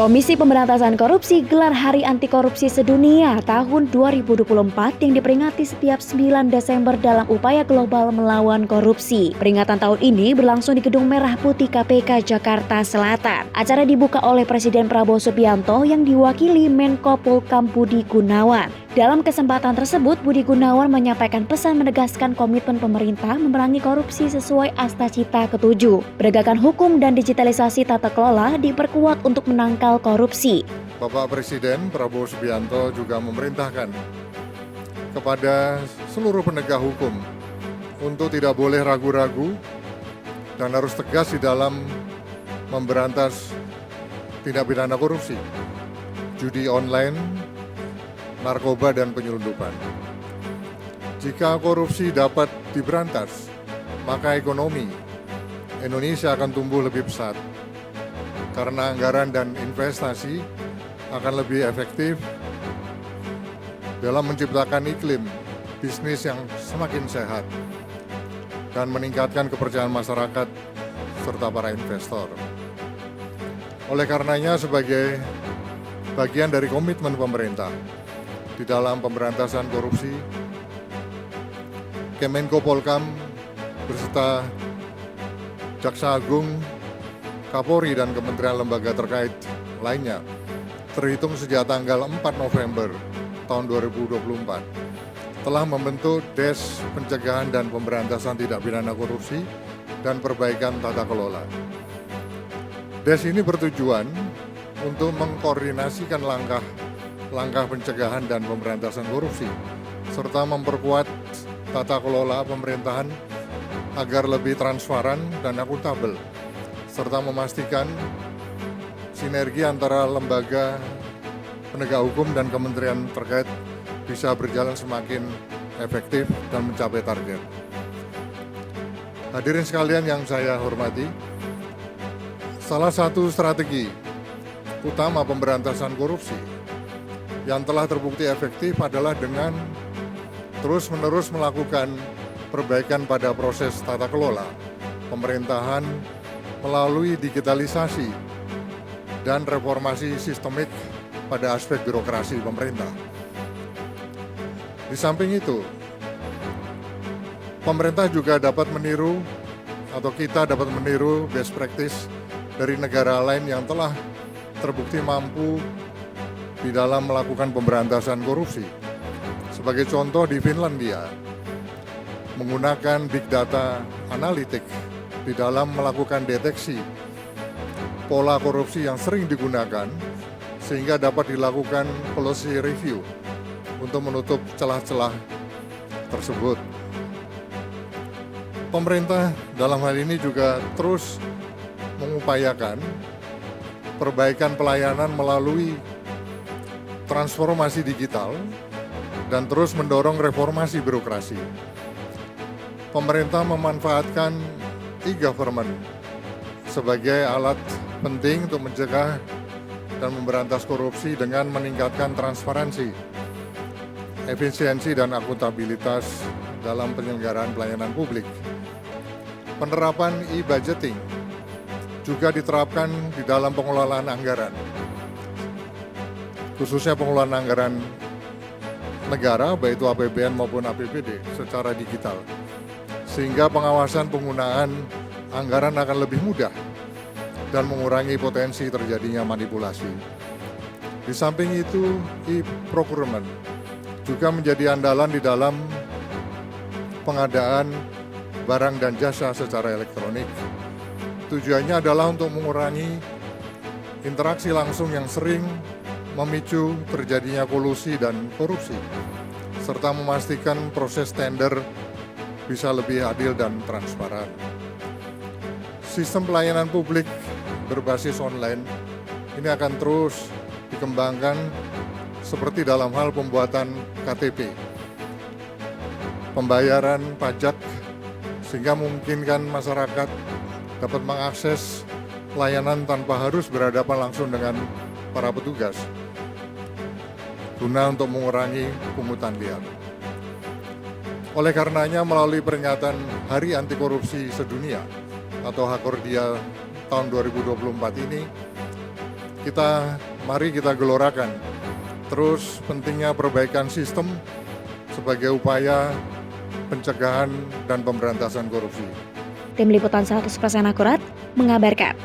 Komisi Pemberantasan Korupsi gelar Hari Anti Korupsi Sedunia tahun 2024 yang diperingati setiap 9 Desember dalam upaya global melawan korupsi. Peringatan tahun ini berlangsung di Gedung Merah Putih KPK Jakarta Selatan. Acara dibuka oleh Presiden Prabowo Subianto yang diwakili Menko Polhukam Budi Gunawan. Dalam kesempatan tersebut, Budi Gunawan menyampaikan pesan menegaskan komitmen pemerintah memerangi korupsi sesuai Astacita ke-7. Penegakan hukum dan digitalisasi tata kelola diperkuat untuk menangkal korupsi. Bapak Presiden Prabowo Subianto juga memerintahkan kepada seluruh penegak hukum untuk tidak boleh ragu-ragu dan harus tegas di dalam memberantas tindak pidana korupsi, judi online, narkoba, dan penyelundupan. Jika korupsi dapat diberantas, maka ekonomi Indonesia akan tumbuh lebih pesat karena anggaran dan investasi akan lebih efektif dalam menciptakan iklim bisnis yang semakin sehat dan meningkatkan kepercayaan masyarakat serta para investor. Oleh karenanya, sebagai bagian dari komitmen pemerintah di dalam pemberantasan korupsi, Kemenko Polhukam beserta Jaksa Agung, Kapolri, dan Kementerian Lembaga terkait lainnya terhitung sejak tanggal 4 November tahun 2024 telah membentuk Des Pencegahan dan Pemberantasan Tindak Pidana Korupsi dan Perbaikan Tata Kelola. Des ini bertujuan untuk mengkoordinasikan langkah pencegahan dan pemberantasan korupsi, serta memperkuat tata kelola pemerintahan agar lebih transparan dan akuntabel, serta memastikan sinergi antara lembaga penegak hukum dan kementerian terkait bisa berjalan semakin efektif dan mencapai target. Hadirin sekalian yang saya hormati, salah satu strategi utama pemberantasan korupsi yang telah terbukti efektif adalah dengan terus-menerus melakukan perbaikan pada proses tata kelola pemerintahan melalui digitalisasi dan reformasi sistemik pada aspek birokrasi pemerintah. Di samping itu, pemerintah juga dapat meniru atau kita dapat meniru best practice dari negara lain yang telah terbukti mampu di dalam melakukan pemberantasan korupsi. Sebagai contoh, di Finlandia menggunakan big data analitik di dalam melakukan deteksi pola korupsi yang sering digunakan sehingga dapat dilakukan policy review untuk menutup celah-celah tersebut. Pemerintah dalam hal ini juga terus mengupayakan perbaikan pelayanan melalui transformasi digital dan terus mendorong reformasi birokrasi. Pemerintah memanfaatkan e-government sebagai alat penting untuk mencegah dan memberantas korupsi dengan meningkatkan transparansi, efisiensi, dan akuntabilitas dalam penyelenggaraan pelayanan publik. Penerapan e-budgeting juga diterapkan di dalam pengelolaan anggaran, khususnya pengelolaan anggaran negara, baik itu APBN maupun APBD secara digital, sehingga pengawasan penggunaan anggaran akan lebih mudah dan mengurangi potensi terjadinya manipulasi. Di samping itu, e-procurement juga menjadi andalan di dalam pengadaan barang dan jasa secara elektronik. Tujuannya adalah untuk mengurangi interaksi langsung yang sering memicu terjadinya kolusi dan korupsi, serta memastikan proses tender bisa lebih adil dan transparan. Sistem pelayanan publik berbasis online ini akan terus dikembangkan seperti dalam hal pembuatan KTP, pembayaran pajak, sehingga memungkinkan masyarakat dapat mengakses layanan tanpa harus berhadapan langsung dengan para petugas, guna untuk mengurangi pungutan liar. Oleh karenanya, melalui peringatan Hari Anti Korupsi Sedunia atau Hakordia tahun 2024 ini, mari kita gelorakan. Terus pentingnya perbaikan sistem sebagai upaya pencegahan dan pemberantasan korupsi. Tim Liputan 100% Akurat mengabarkan.